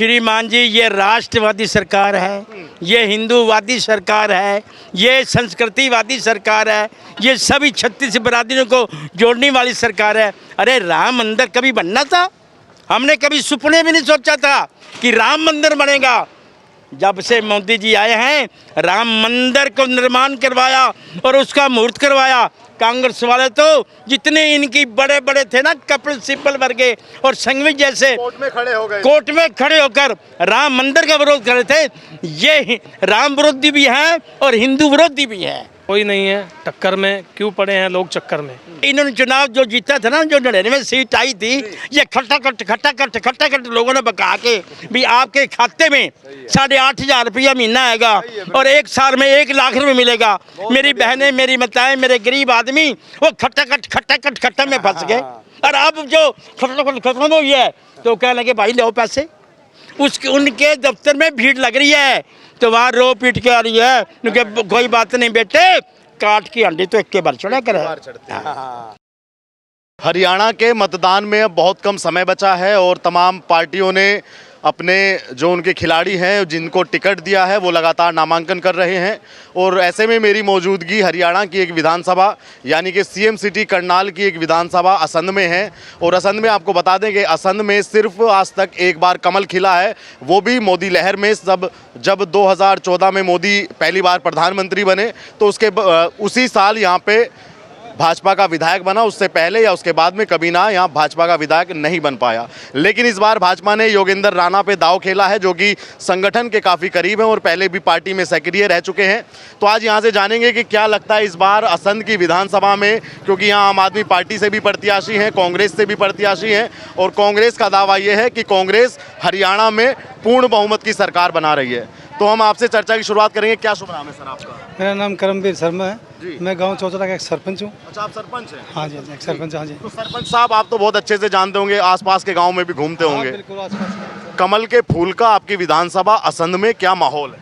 श्रीमान जी, ये राष्ट्रवादी सरकार है, ये हिंदूवादी सरकार है, ये संस्कृतिवादी सरकार है, ये सभी 36 बिरादरियों को जोड़ने वाली सरकार है। अरे राम मंदिर कभी बनना था? हमने कभी सपने भी नहीं सोचा था कि राम मंदिर बनेगा। जब से मोदी जी आए हैं, राम मंदिर को निर्माण करवाया और उसका मुहूर्त करवाया। कांग्रेस वाले तो जितने इनकी बड़े बड़े थे ना, कपिल सिब्बल वर्गे और संघवी जैसे, कोर्ट में खड़े हो गए, कोर्ट में खड़े होकर राम मंदिर का विरोध कर रहे थे। ये राम विरोधी भी हैं और हिंदू विरोधी भी हैं। कोई नहीं है टक्कर में, क्यों पड़े हैं लोग चक्कर में। इन्होंने चुनाव जो जीता था ना, जो 99 सीट आई थी, ये खट्टा लोगों ने बका के भी आपके खाते में 8,500 रुपया महीना आएगा और एक साल में 1 लाख रुपये मिलेगा। मेरी बहनें, मेरी माताएं, मेरे गरीब आदमी वो खट्टा में फंस गए। और अब जो खत्म हुई है तो क्या लगे भाई लो पैसे, उसके उनके दफ्तर में भीड़ लग रही है तो वहाँ रो पीट के आ रही है क्योंकि कोई बात नहीं बेटे, काट की अंडी तो एक के बार चढ़ा कर। हरियाणा के मतदान में अब बहुत कम समय बचा है और तमाम पार्टियों ने अपने जो उनके खिलाड़ी हैं जिनको टिकट दिया है वो लगातार नामांकन कर रहे हैं। और ऐसे में मेरी मौजूदगी हरियाणा की एक विधानसभा यानी कि सीएम सिटी करनाल की एक विधानसभा असंध में है। और असंध में आपको बता दें कि असंध में सिर्फ आज तक एक बार कमल खिला है, वो भी मोदी लहर में। जब 2014 में मोदी पहली बार प्रधानमंत्री बने तो उसी साल यहाँ पे भाजपा का विधायक बना। उससे पहले या उसके बाद में कभी ना यहाँ भाजपा का विधायक नहीं बन पाया। लेकिन इस बार भाजपा ने योगेंद्र राणा पे दाव खेला है, जो कि संगठन के काफ़ी करीब हैं और पहले भी पार्टी में सक्रिय रह चुके हैं। तो आज यहाँ से जानेंगे कि क्या लगता है इस बार असंध की विधानसभा में, क्योंकि यहाँ आम आदमी पार्टी से भी प्रत्याशी हैं, कांग्रेस से भी प्रत्याशी हैं और कांग्रेस का दावा ये है कि कांग्रेस हरियाणा में पूर्ण बहुमत की सरकार बना रही है। तो हम आपसे चर्चा की शुरुआत करेंगे। क्या शुभ नाम है सर आपका? मेरा नाम करमवीर शर्मा है जी। मैं गांव चौचरा का एक सरपंच हूँ। अच्छा, आप सरपंच हैं? हाँ जी, एक सरपंच। हाँ जी। तो सरपंच साहब, आप तो बहुत अच्छे से जानते होंगे, आसपास के गांव में भी घूमते होंगे। बिल्कुल आसपास। कमल के फूल का आपकी विधानसभा असंध में क्या माहौल है?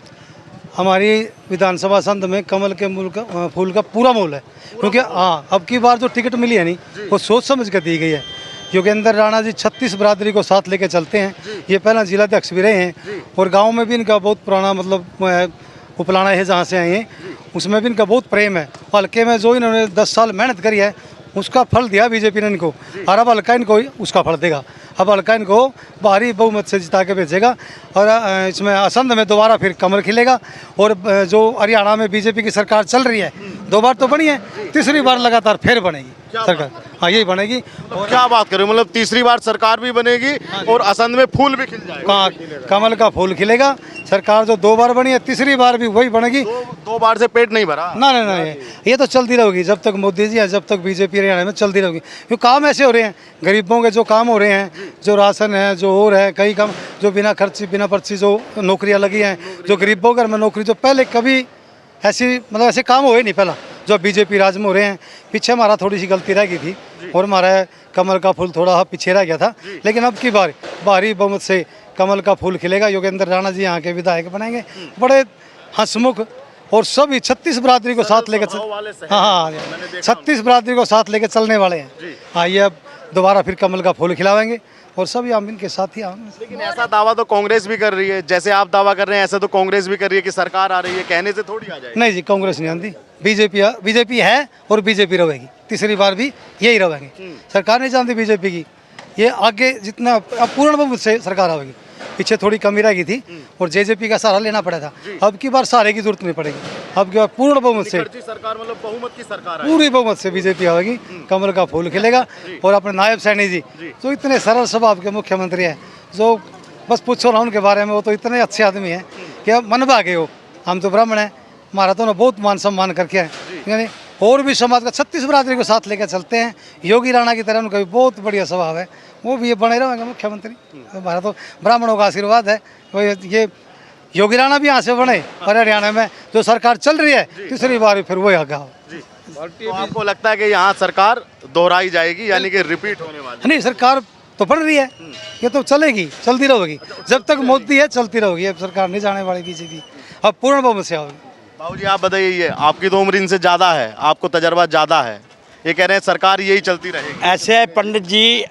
हमारी विधानसभा असंध में कमल के फूल का पूरा माहौल है, क्योंकि हाँ अब की बार जो टिकट मिली है नहीं वो सोच समझ कर दी गई है। योगेंद्र राणा जी 36 बिरादरी को साथ लेके चलते हैं। ये पहला जिलाध्यक्ष भी रहे हैं और गांव में भी इनका बहुत पुराना मतलब उपलाना है, जहाँ से आए हैं उसमें भी इनका बहुत प्रेम है। हल्के में जो इन्होंने 10 साल मेहनत करी है उसका फल दिया बीजेपी ने इनको, और अब हल्का इनको उसका फल देगा। अब हल्का इनको भारी बहुमत से जिता के भेजेगा और इसमें असंध में दोबारा फिर कमल खिलेगा। और जो हरियाणा में बीजेपी की सरकार चल रही है, 2 बार तो बनी है, तीसरी बार लगातार फिर बनेगी सरकार। हाँ, यही बनेगी। और क्या बात करें, मतलब तीसरी बार सरकार भी बनेगी और असंध में फूल भी खिल जाएगा। कमल का फूल खिलेगा। सरकार जो 2 बार बनी है, तीसरी बार भी वही बनेगी। 2 बार से पेट नहीं भरा ना, ये तो चलती रहेगी जब तक मोदी जी है, जब तक बीजेपी हरियाणा में चलती रहेगी। क्योंकि काम ऐसे हो रहे हैं, गरीबों के जो काम हो रहे हैं, जो राशन है, जो और है, कई काम जो बिना खर्ची बिना पर्ची जो नौकरियां लगी हैं, जो गरीबों घर में नौकरी जो पहले कभी ऐसे काम हुए नहीं पहला, जो बीजेपी राज में हो रहे हैं। पीछे हमारा थोड़ी सी गलती रह गई थी और हमारा कमल का फूल थोड़ा पीछे रह गया था, लेकिन अब की बार भारी बहुमत से कमल का फूल खिलेगा। योगेंद्र राणा जी यहाँ के विधायक बनाएंगे, बड़े हंसमुख और सभी 36 बिरादरी को साथ लेकर, हाँ 36 बिरादरी को साथ लेकर चलने वाले हैं। हाँ, ये अब दोबारा फिर कमल का फूल खिलाएंगे और सभी आम इनके साथ ही आम। लेकिन ऐसा दावा तो कांग्रेस भी कर रही है, जैसे आप दावा कर रहे हैं ऐसे तो कांग्रेस भी कर रही है कि सरकार आ रही है, कहने से थोड़ी आ जाएगी। नहीं जी, कांग्रेस नहीं आती, बीजेपी है और बीजेपी रहेगी, तीसरी बार भी यही रहेंगे। सरकार नहीं जानती बीजेपी की, ये आगे जितना अब पूर्ण बहुमत से सरकार आएगी। पीछे थोड़ी कमी रह गई थी और जेजेपी का सहारा लेना पड़ा था, अब की बार सहारे की जरूरत नहीं पड़ेगी। अब की बार पूर्ण बहुमत से सरकार, मतलब बहुमत की सरकार, पूरी बहुमत से बीजेपी आएगी, कमल का फूल खिलेगा। और अपने नायब सैनी जी जो इतने सरल स्वभाव के मुख्यमंत्री हैं, जो बस पूछो ना उनके बारे में, वो तो इतने अच्छे आदमी हैं कि मन भागे हो। हम तो ब्राह्मण हैं, हमारा तो ना बहुत मान सम्मान करके है, यानी और भी समाज का 36 बिरादरी को साथ लेकर चलते हैं। योगी राणा की तरह उनका भी बहुत बढ़िया स्वभाव है, वो भी ये बने रहेंगे मुख्यमंत्री। हमारा तो ब्राह्मणों का आशीर्वाद है, ये योगी राणा भी यहाँ से बने और हरियाणा में जो सरकार चल रही है तीसरी बार फिर वही आगे। तो आपको लगता है कि यहाँ सरकार दोहराई जाएगी, यानी कि रिपीट होने वाली? नहीं, सरकार तो बढ़ रही है, ये तो चलेगी, चलती रहेगी जब तक मोदी है, चलती रहेगी। अब सरकार नहीं जाने वाली बीजेपी, अब पूर्ण बहुमत से होगी। बाबूजी आप बताइए, आपकी तो उम्र इनसे ज़्यादा है, आपको तजर्बा ज़्यादा है, ये कह रहे हैं सरकार यही चलती रहेगी। ऐसे पंडित जी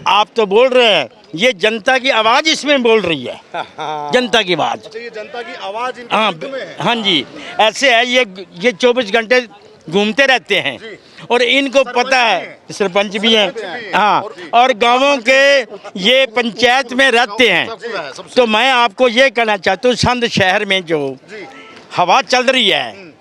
आप तो बोल रहे हैं, ये जनता की आवाज़ इसमें बोल रही है, जनता की आवाज़। अच्छा, ये जनता की आवाज इनके हाँ हित में है। हाँ जी, ऐसे है ये 24 घंटे घूमते रहते हैं और इनको पता है, सरपंच भी हैं, हाँ, और गांवों के ये पंचायत में रहते हैं। तो मैं आपको ये कहना चाहता हूँ, संध शहर में जो हवा चल रही है,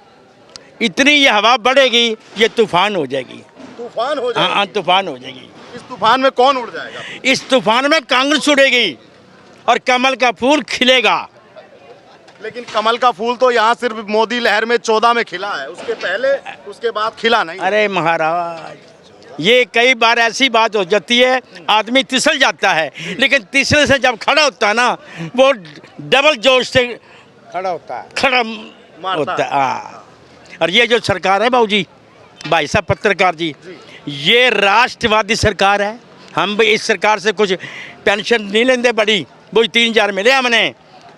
इतनी ये हवा बढ़ेगी, ये तूफान हो जाएगी। तूफान हो हाँ, तूफान हो जाएगी। इस तूफान में कौन उड़ जाएगा? इस तूफान में कांग्रेस उड़ेगी और कमल का फूल खिलेगा। लेकिन कमल का फूल तो यहाँ सिर्फ मोदी लहर में 14 में खिला है, उसके पहले उसके बाद खिला नहीं। अरे महाराज, ये कई बार ऐसी बात हो जाती है, आदमी तिसल जाता है, लेकिन तीसरे से जब खड़ा होता है ना, वो डबल जोश से खड़ा होता है। हाँ, और ये जो सरकार है बाबूजी, भाई साहब पत्रकार जी, ये राष्ट्रवादी सरकार है। हम भी इस सरकार से कुछ पेंशन नहीं लेंगे बड़ी, वो 3000 मिले हमने।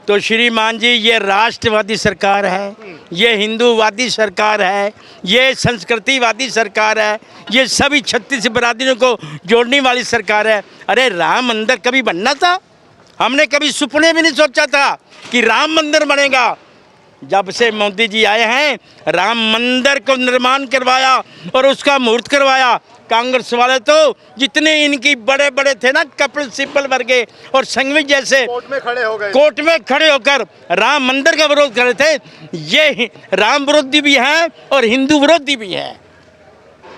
तो श्रीमान जी, ये राष्ट्रवादी सरकार है, ये हिंदूवादी सरकार है, ये संस्कृतिवादी सरकार है, ये सभी 36 बिरादरियों को जोड़ने वाली सरकार है। अरे राम मंदिर कभी बनना था? हमने कभी सपने भी नहीं सोचा था कि राम मंदिर बनेगा। जब से मोदी जी आए हैं, राम मंदिर को निर्माण करवाया और उसका मुहूर्त करवाया। कांग्रेस वाले तो जितने इनकी बड़े बड़े थे ना, कपिल सिब्बल वर्गे और संघवी जैसे, कोर्ट में खड़े हो गए, कोर्ट में खड़े होकर राम मंदिर का विरोध कर रहे थे। ये राम विरोधी भी हैं और हिंदू विरोधी भी हैं।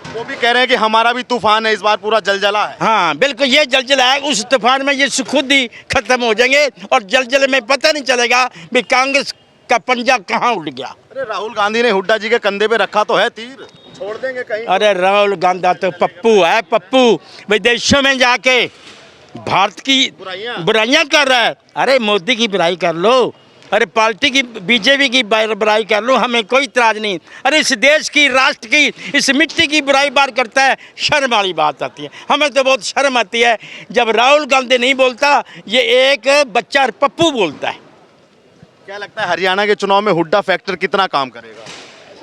वो भी कह रहे हैं कि हमारा भी तूफान है, इस बार पूरा जलजला है। हाँ बिल्कुल, ये जलजला है। उस तूफान में ये खुद ही खत्म हो जाएंगे और जलजले में पता नहीं चलेगा भी कांग्रेस का पंजा कहाँ उड़ गया। अरे राहुल गांधी ने हुड्डा जी के कंधे पे रखा तो है तीर, छोड़ देंगे कहीं? अरे राहुल गांधी तो पप्पू है, पप्पू। विदेशों में जाके भारत की बुराइयां कर रहा है। अरे मोदी की बुराई कर लो, अरे पार्टी की, बीजेपी की बुराई कर लो, हमें कोई इतराज नहीं। अरे इस देश की, राष्ट्र की, इस मिट्टी की बुराई बार करता है, शर्म वाली बात आती है। हमें तो बहुत शर्म आती है जब राहुल गांधी नहीं बोलता, ये एक बच्चा पप्पू बोलता है। क्या लगता है हरियाणा के चुनाव में हुड्डा फैक्टर कितना काम करेगा?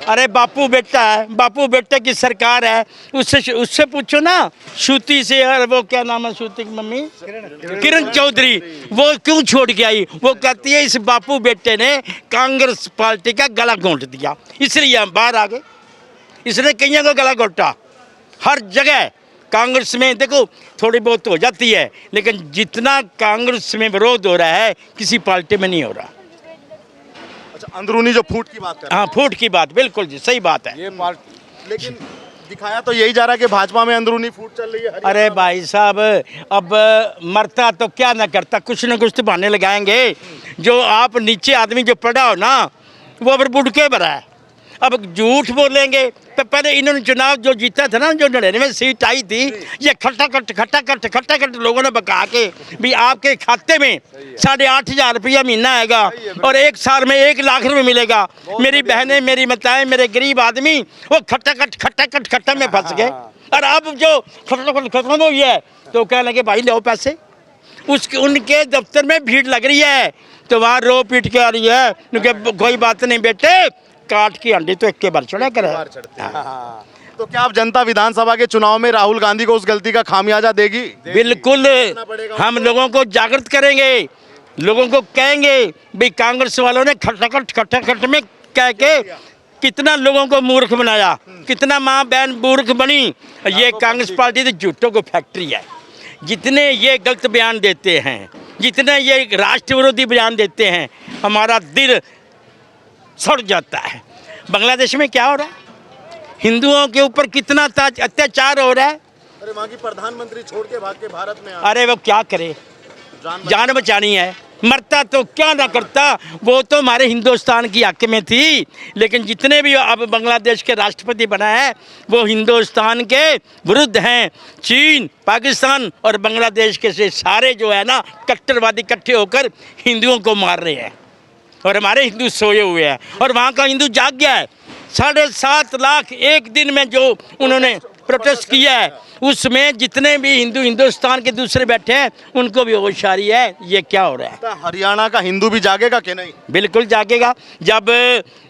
अरे बापू बेटा है, बापू बेटे की सरकार है। उससे पूछो ना, श्रुति से, और वो क्या नाम है श्रुति की मम्मी, किरण चौधरी, वो क्यों छोड़ के आई? वो कहती है इस बापू बेटे ने कांग्रेस पार्टी का गला घोंट दिया, इसलिए हम बाहर आ गए। इसने कईयों को गला घोटा। हर जगह कांग्रेस में देखो थोड़ी बहुत हो जाती है, लेकिन जितना कांग्रेस में विरोध हो रहा है, किसी पार्टी में नहीं हो रहा। अंदरूनी जो फूट की बात कर रहे हैं। हाँ, फूट की बात, बिल्कुल जी, सही बात है। ये लेकिन दिखाया तो यही जा रहा है कि भाजपा में अंदरूनी फूट चल रही है। अरे भाई साहब, अब मरता तो क्या ना करता, कुछ ना कुछ तो बहाने लगाएंगे। जो आप नीचे आदमी जो पड़ा हो ना, वो अब बुढ़के भरा है। अब झूठ बोलेंगे। पहले इन्होंने चुनाव जो जीता था ना, जो 99 सीट आई थी, ये खट्टा लोगों ने बका के भी आपके खाते में 8,500 रुपया महीना आएगा और एक साल में 1 लाख रुपये मिलेगा। मेरी बहनें, मेरी माताएं, मेरे गरीब आदमी वो खट्टा में फंस गए। और अब जो खत्म हुई है तो क्या लगे भाई लो पैसे, उनके दफ्तर में भीड़ लग रही है तो वहाँ रो पीट के आ रही है, क्योंकि कोई बात नहीं बेटे, काट की अंडी तो एक के बार चढ़ा करे। तो क्या आप जनता विधानसभा के चुनाव में राहुल गांधी को उस गलती का खामियाजा देगी? बिल्कुल, हम लोगों को जागृत करेंगे, लोगों को कहेंगे भी कांग्रेस वालों ने खट्टा में कह के कितना लोगों को मूर्ख बनाया, कितना माँ बहन मूर्ख बनी। ये कांग्रेस पार्टी तो झूठों को फैक्ट्री है। जितने ये गलत बयान देते हैं, जितने ये राष्ट्र विरोधी बयान देते हैं, हमारा दिल सड़ जाता है। बांग्लादेश में क्या हो रहा है, हिंदुओं के ऊपर कितना अत्याचार हो रहा है। अरे वहाँ की प्रधानमंत्री छोड़ के भाग के भारत में अरे वो क्या करे, जान बचानी है, मरता तो क्या ना करता। वो तो हमारे हिंदुस्तान की हक में थी, लेकिन जितने भी अब बांग्लादेश के राष्ट्रपति बना है वो हिंदुस्तान के विरुद्ध हैं। चीन, पाकिस्तान और बांग्लादेश के से सारे जो है ना कट्टरवादी इकट्ठे होकर हिंदुओं को मार रहे हैं और हमारे हिंदू सोए हुए हैं और वहाँ का हिंदू जाग गया है। 7.5 लाख एक दिन में जो उन्होंने प्रोटेस्ट किया है, उसमें जितने भी हिंदू हिंदुस्तान के दूसरे बैठे हैं उनको भी होशियारी है। ये क्या हो रहा है? तो हरियाणा का हिंदू भी जागेगा कि नहीं? बिल्कुल जागेगा। जब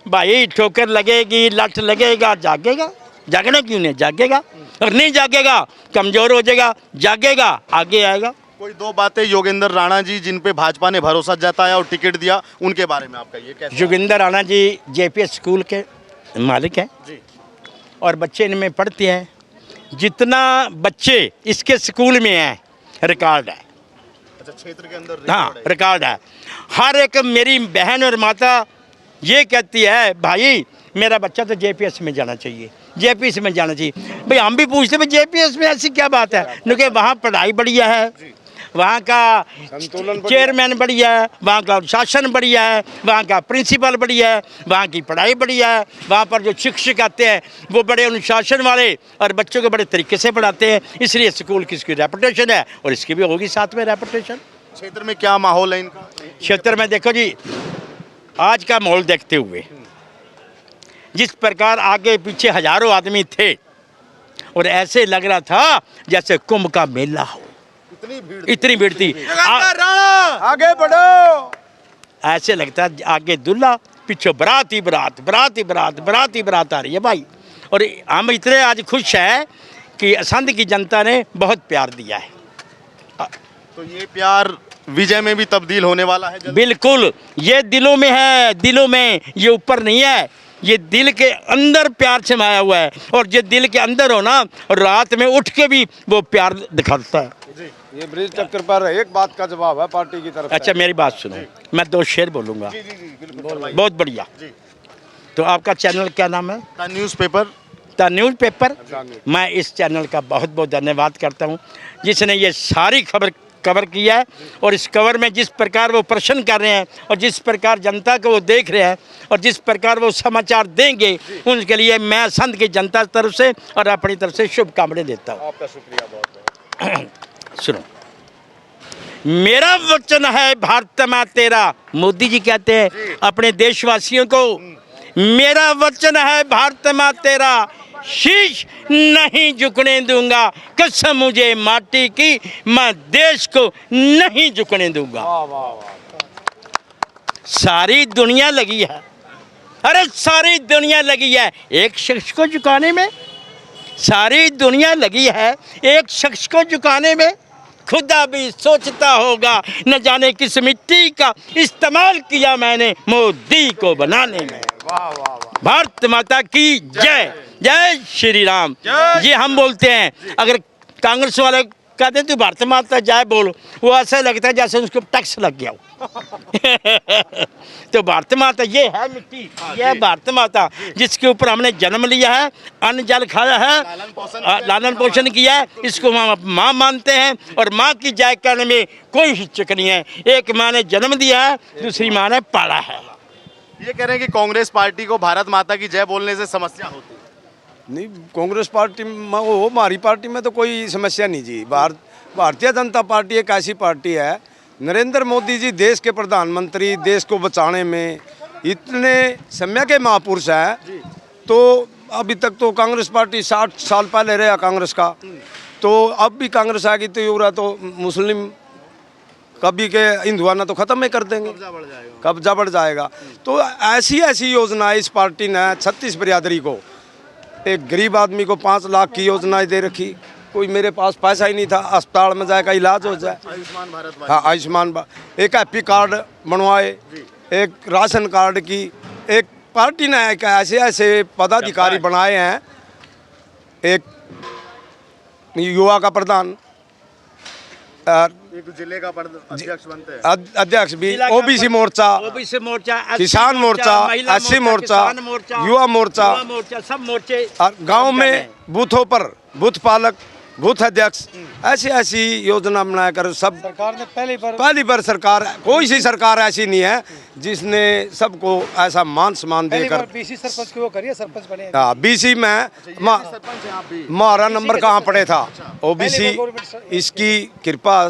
भाई ठोकर लगेगी, लठ लगेगा, जागेगा। जागना क्यों नहीं, जागेगा। और नहीं जागेगा, कमज़ोर हो जाएगा, जागेगा, आगे आएगा। कोई दो बातें योगेंद्र राणा जी जिन पे भाजपा ने भरोसा जताया और टिकट दिया, उनके बारे में आपका ये कैसे? जोगिंदर राणा जी जेपीएस स्कूल के मालिक हैं जी। और बच्चे इनमें पढ़ते हैं। जितना बच्चे इसके स्कूल में हैं रिकॉर्ड है। अच्छा, क्षेत्र के अंदर हाँ रिकॉर्ड है। रिकॉर्ड है। हर एक मेरी बहन और माता ये कहती है भाई मेरा बच्चा तो जेपीएस में जाना चाहिए, जेपीएस में जाना चाहिए। भाई हम भी पूछते भाई जेपीएस में ऐसी क्या बात है, क्योंकि वहाँ पढ़ाई बढ़िया है, वहाँ का चेयरमैन बढ़िया है, वहाँ का शासन बढ़िया है, वहाँ का प्रिंसिपल बढ़िया है, वहाँ की पढ़ाई बढ़िया है, वहाँ पर जो शिक्षक आते हैं वो बड़े अनुशासन वाले और बच्चों को बड़े तरीके से पढ़ाते हैं। इसलिए स्कूल की इसकी रेपुटेशन है और इसकी भी होगी साथ में रेपुटेशन। क्षेत्र में क्या माहौल है इनका? क्षेत्र में देखो जी, आज का माहौल देखते हुए जिस प्रकार आगे पीछे हजारों आदमी थे और ऐसे लग रहा था जैसे कुंभ का मेला हो, इतनी भीड़ थी। आगे बढ़ो। ऐसे लगता है आगे दूल्हा पीछे बारात ही बारात, बारात ही बारात, बारात ही बारात आ रही है भाई। और हम इतने आज खुश हैं कि असंध की जनता ने बहुत प्यार दिया है। तो ये प्यार विजय में भी तब्दील होने वाला है जल्द? बिल्कुल, ये दिलों में है, दिलों में, ये ऊपर नहीं है, ये दिल के अंदर प्यार समाया हुआ है। और जो दिल के अंदर हो ना, रात में उठ के भी वो प्यार दिखाता है। ये ब्रिज चक्कर पर एक बात का जवाब है पार्टी की तरफ से। अच्छा मेरी बात सुनो, मैं दो शेर बोलूँगा। बहुत बढ़िया। तो आपका चैनल क्या नाम है? The newspaper. The newspaper. मैं इस चैनल का बहुत बहुत धन्यवाद करता हूँ जिसने ये सारी खबर कवर किया है। और इस कवर में जिस प्रकार वो प्रश्न कर रहे हैं और जिस प्रकार जनता को वो देख रहे हैं और जिस प्रकार वो समाचार देंगे, उनके लिए मैं संत की जनता की तरफ से और अपनी तरफ से शुभकामनाएं देता हूँ। आपका शुक्रिया बहुत। सुनो, मेरा वचन है भारत माँ तेरा, मोदी जी कहते हैं अपने देशवासियों को, मेरा वचन है भारत माँ तेरा, शीश नहीं झुकने दूंगा, कसम मुझे माटी की, मैं देश को नहीं झुकने दूंगा। सारी दुनिया लगी है, अरे सारी दुनिया लगी है एक शख्स को झुकाने में, सारी दुनिया लगी है एक शख्स को झुकाने में। खुदा भी सोचता होगा न जाने किस मिट्टी का इस्तेमाल किया मैंने मोदी को बनाने में। भारत माता की जय, जय श्री राम। ये हम बोलते हैं। अगर कांग्रेस वाले कहते हैं तू भारत माता जय बोल, वो ऐसा लगता है जैसे उसको टैक्स लग गया हो। तो भारत माता ये है मिट्टी, ये है भारत माता जिसके ऊपर हमने जन्म लिया है, अन्न जल खाया है, लालन पोषण किया है। इसको हम माँ मानते हैं और माँ की जय करने में कोई हिचक नहीं है। एक माँ ने जन्म दिया है, दूसरी माँ ने पाला है। ये कह रहे हैं कि कांग्रेस पार्टी को भारत माता की जय बोलने से समस्या होती है। नहीं, कांग्रेस पार्टी में वो हमारी पार्टी में तो कोई समस्या नहीं जी। भारतीय जनता पार्टी एक ऐसी पार्टी है, नरेंद्र मोदी जी देश के प्रधानमंत्री, देश को बचाने में इतने समय के महापुरुष हैं। तो अभी तक तो कांग्रेस पार्टी 60 साल पहले रहा कांग्रेस का, तो अब भी कांग्रेस आएगी तो ये हो रहा तो मुस्लिम कभी के हिंदुआना तो ख़त्म ही कर देंगे, कब्जा बढ़ जाएगा। तो ऐसी ऐसी योजना इस पार्टी ने 36 बिरादरी को, एक गरीब आदमी को 5 लाख की योजनाएं दे रखी। कोई मेरे पास पैसा ही नहीं था, अस्पताल में जाएगा इलाज हो जाए, आयुष्मान भारत। हाँ आयुष्मान, एक हैप्पी कार्ड बनवाए, एक राशन कार्ड की, एक पार्टी ने एक ऐसे ऐसे पदाधिकारी बनाए हैं। एक युवा का प्रधान, एक जिले का अध्यक्ष बनते हैं, अध्यक्ष भी, ओबीसी मोर्चा, किसान मोर्चा, एससी मोर्चा, युवा मोर्चा, सब मोर्चे, और गांव में बूथों पर बूथ पालक, बूथ अध्यक्ष, ऐसी ऐसी योजना बनाकर सब सरकार ने पहली बार सरकार, कोई सी सरकार ऐसी नहीं है जिसने सबको ऐसा मान सम्मान देकर। बीसी सरपंच की वो करिए, सरपंच बने। हाँ, बीसी में हमारा नंबर कहाँ पड़े था, ओबीसी, इसकी कृपा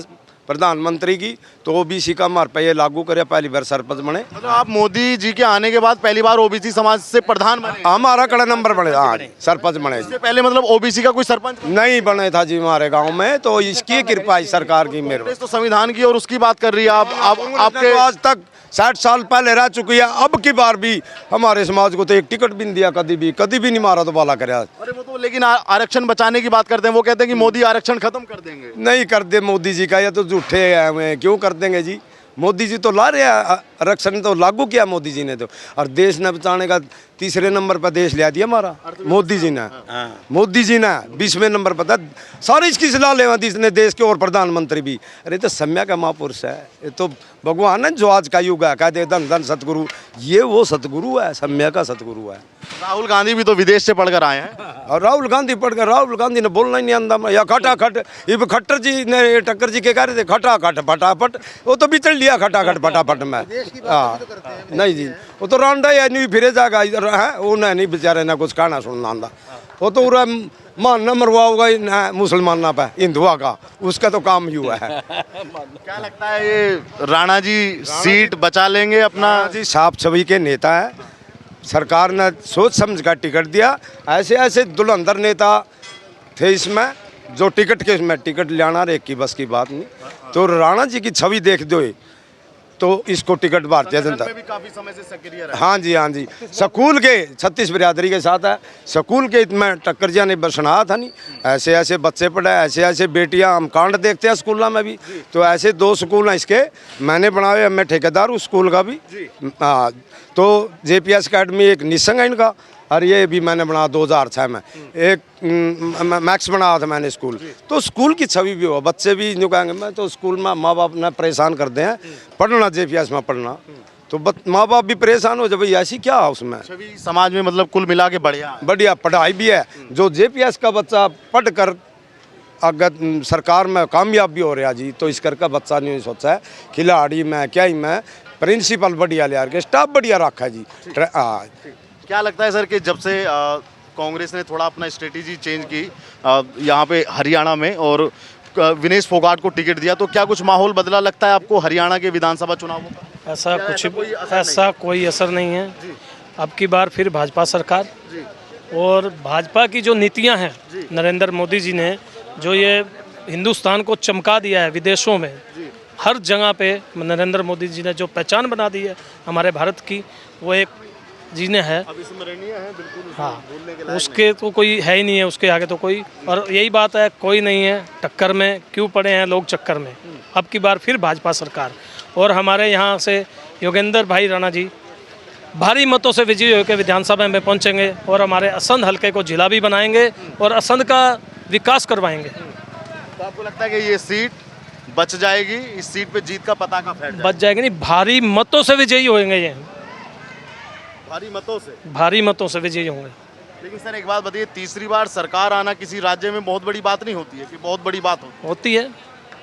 प्रधानमंत्री की, तो तो ओबीसी का हमारे पे ये लागू करे, पहली बार सरपंच बने। मतलब आप मोदी जी के आने के बाद पहली बार ओबीसी समाज से प्रधान बने? हमारा कड़ा नंबर बने, हाँ सरपंच बने। इससे पहले मतलब ओबीसी का कोई सरपंच नहीं बने था जी हमारे गांव में, तो इसकी कृपा है सरकार की, मेरे तो संविधान की और उसकी बात कर रही है आप आपके आज तक 60 साल पहले रह चुकी है। अब की बार भी हमारे समाज को तो एक टिकट भी नहीं दिया, कभी भी नहीं मारा तो बाला कराया। अरे वो तो लेकिन आरक्षण बचाने की बात करते हैं, वो कहते हैं कि मोदी आरक्षण खत्म कर देंगे। नहीं कर दे मोदी जी का, ये तो झूठे हैं, क्यों कर देंगे जी। मोदी जी तो ला रहे हैं, आरक्षण तो लागू किया मोदी जी ने तो, और देश ने बचाने का तीसरे नंबर पर देश ले दिया हमारा मोदी जी ने। मोदी जी ने 20वें नंबर पर था, सारी इसकी सलाह लेवा दी इसने देश के, और प्रधानमंत्री भी। अरे तो सम्या का महापुरुष है, ये तो भगवान है जो आज का युग है, कहते धन धन सतगुरु, ये वो सतगुरु है, सम्या का सतगुरु है। राहुल गांधी भी तो विदेश से पढ़कर आए हैं। और राहुल गांधी पढ़कर, राहुल गांधी ने बोलना ही नहीं आंदा, या खटाखट, ये खट्टर जी ने टक्कर जी के कह रहे थे खटाखट फटाफट, वो तो बिचड़ लिया खटाखट फटाफट में। हाँ नहीं जी, वो तो रांडा या नहीं फिरे जाएगा इधर है, वो नहीं बेचारे ना कुछ कहना सुनना आंदा, वो तो पूरा मानना मरवा होगा मुसलमान ना पे हिंदुआ का, उसका तो काम ही हुआ है। क्या लगता है ये राणा जी सीट बचा लेंगे अपना? जी साफ छवि के नेता है, सरकार ने सोच समझ कर टिकट दिया। ऐसे ऐसे दुलंधर नेता थे इसमें, जो टिकट के इसमें टिकट लाना एक की बस की बात नहीं, तो राणा जी की छवि देख दो तो इसको टिकट भारतीय जनता भी काफी समय से सक्रिय रहा। हाँ जी स्कूल के 36 बिरादरी के साथ है, स्कूल के में टक्कर जी ने बसना था नहीं, ऐसे ऐसे बच्चे पढ़े, ऐसे ऐसे बेटियां, हम कांड देखते हैं स्कूलों में भी, तो ऐसे 2 स्कूल हैं इसके मैंने बनाए, मैं ठेकेदार हूँ स्कूल का भी। हाँ तो JPS अकेडमी एक निसंग है इनका, और ये भी मैंने बनाया 2006 में, एक मैक्स बनाया था मैंने स्कूल, तो स्कूल की छवि भी हो, बच्चे भी यूँ कहेंगे मैं तो स्कूल में माँ बाप ने परेशान करते हैं पढ़ना, JPS में पढ़ना, तो माँ बाप भी परेशान हो जब भाई ऐसी क्या है उसमें। छवि समाज में मतलब कुल मिला के बढ़िया पढ़ाई भी है, जो JPS का बच्चा पढ़ कर अगर सरकार में कामयाब भी हो रहा जी, तो इस करके बच्चा नहीं सोचा है खिलाड़ी में क्या ही में, प्रिंसिपल बढ़िया ले के स्टाफ बढ़िया रखा है जी। क्या लगता है सर कि जब से कांग्रेस ने थोड़ा अपना स्ट्रेटेजी चेंज की यहाँ पे हरियाणा में और विनेश फोगाट को टिकट दिया, तो क्या कुछ माहौल बदला लगता है आपको हरियाणा के विधानसभा चुनावों का? ऐसा कोई असर नहीं है। अब की बार फिर भाजपा सरकार, और भाजपा की जो नीतियां हैं नरेंद्र मोदी जी ने, जो ये हिंदुस्तान को चमका दिया है विदेशों में, हर जगह पे नरेंद्र मोदी जी ने जो पहचान बना दी है हमारे भारत की, वो एक जीने है। हाँ उसके तो कोई है ही नहीं है, उसके आगे तो कोई, और यही बात है कोई नहीं है टक्कर में, क्यों पड़े हैं लोग चक्कर में। अब की बार फिर भाजपा सरकार, और हमारे यहाँ से योगेंद्र भाई राणा जी भारी मतों से विजयी होकर विधानसभा में पहुँचेंगे, और हमारे असंध हल्के को जिला भी बनाएंगे और असंध का विकास करवाएंगे। तो आपको लगता है कि ये सीट बच जाएगी, इस सीट पे जीत का पताका फैल जाएगा? बच जाएगी नहीं, भारी मतों से विजयी होंगे, ये भारी मतों से विजयी होंगे। लेकिन सर एक बात बताइए, तीसरी बार सरकार आना किसी राज्य में बहुत बड़ी बात नहीं होती है कि बहुत बड़ी बात होती है?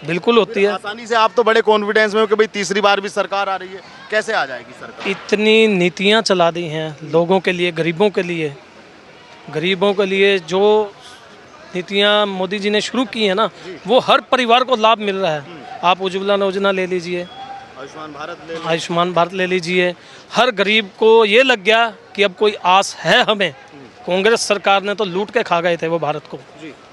बिल्कुल होती है। आसानी से आप तो बड़े कॉन्फिडेंस में हो कि भाई तीसरी बार भी सरकार आ रही है, कैसे आ जाएगी सरकार? इतनी नीतियां चला दी हैं लोगों के लिए, गरीबों के लिए जो नीतियां मोदी जी ने शुरू की है ना, वो हर परिवार को लाभ मिल रहा है। आप उज्ज्वला योजना ले लीजिए, आयुष्मान भारत ले लीजिए, हर गरीब को ये लग गया कि अब कोई आस है हमें। कांग्रेस सरकार ने तो लूट के खा गए थे वो भारत को,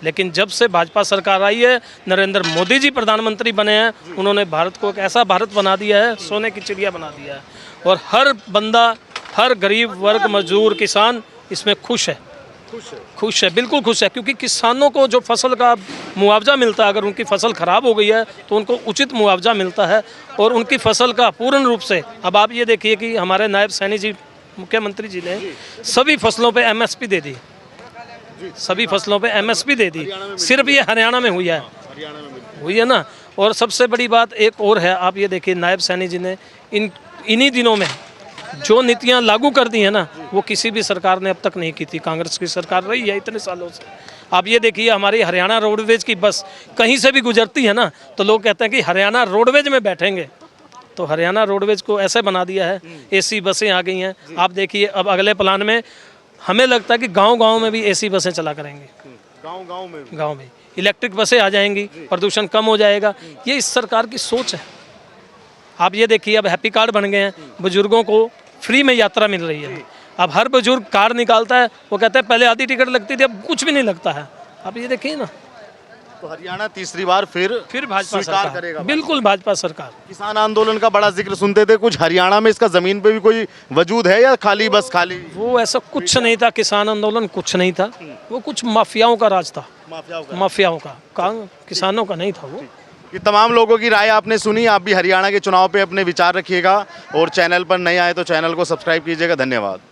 लेकिन जब से भाजपा सरकार आई है, नरेंद्र मोदी जी प्रधानमंत्री बने हैं, उन्होंने भारत को एक ऐसा भारत बना दिया है, सोने की चिड़िया बना दिया है, और हर बंदा, हर गरीब वर्ग, मजदूर, किसान इसमें खुश है, बिल्कुल खुश है, क्योंकि किसानों को जो फसल का मुआवजा मिलता है, अगर उनकी फसल ख़राब हो गई है तो उनको उचित मुआवजा मिलता है, और उनकी फसल का पूर्ण रूप से, अब आप ये देखिए कि हमारे नायब सैनी जी, मुख्यमंत्री जी ने सभी फसलों पे MSP दे दी, सभी फसलों पे MSP दे दी, सिर्फ ये हरियाणा में हुई है ना। और सबसे बड़ी बात एक और है, आप ये देखिए नायब सैनी जी ने इन्हीं दिनों में जो नीतियां लागू कर दी है ना, वो किसी भी सरकार ने अब तक नहीं की थी। कांग्रेस की सरकार रही है इतने सालों से। आप ये देखिए हमारी हरियाणा रोडवेज की बस कहीं से भी गुजरती है ना, तो लोग कहते हैं कि हरियाणा रोडवेज में बैठेंगे, तो हरियाणा रोडवेज को ऐसे बना दिया है, AC बसें आ गई हैं। आप देखिए अब अगले प्लान में हमें लगता है कि गांव-गांव में भी AC बसें चला करेंगे, गांव में इलेक्ट्रिक बसें आ जाएंगी, प्रदूषण कम हो जाएगा। ये इस सरकार की सोच है, आप ये देखिए अब हैप्पी कार्ड बन गए हैं, बुजुर्गों को फ्री में यात्रा मिल रही है। अब हर बुजुर्ग कार्ड निकालता है, वो कहता है पहले आधी टिकट लगती थी, अब कुछ भी नहीं लगता है। आप ये देखिए ना, तो हरियाणा तीसरी बार फिर भाजपा स्वीकार सरकार करेगा। बिल्कुल भाजपा सरकार। किसान आंदोलन का बड़ा जिक्र सुनते थे, कुछ हरियाणा में इसका जमीन पे भी कोई वजूद है या खाली बस खाली वो ऐसा कुछ नहीं था, किसान आंदोलन कुछ नहीं था, वो कुछ माफियाओं का राज था, माफियाओं का किसानों का नहीं था वो। ये तमाम लोगों की राय आपने सुनी। आप भी हरियाणा के चुनाव पे अपने विचार रखिएगा और चैनल पर नए आए तो चैनल को सब्सक्राइब कीजिएगा। धन्यवाद।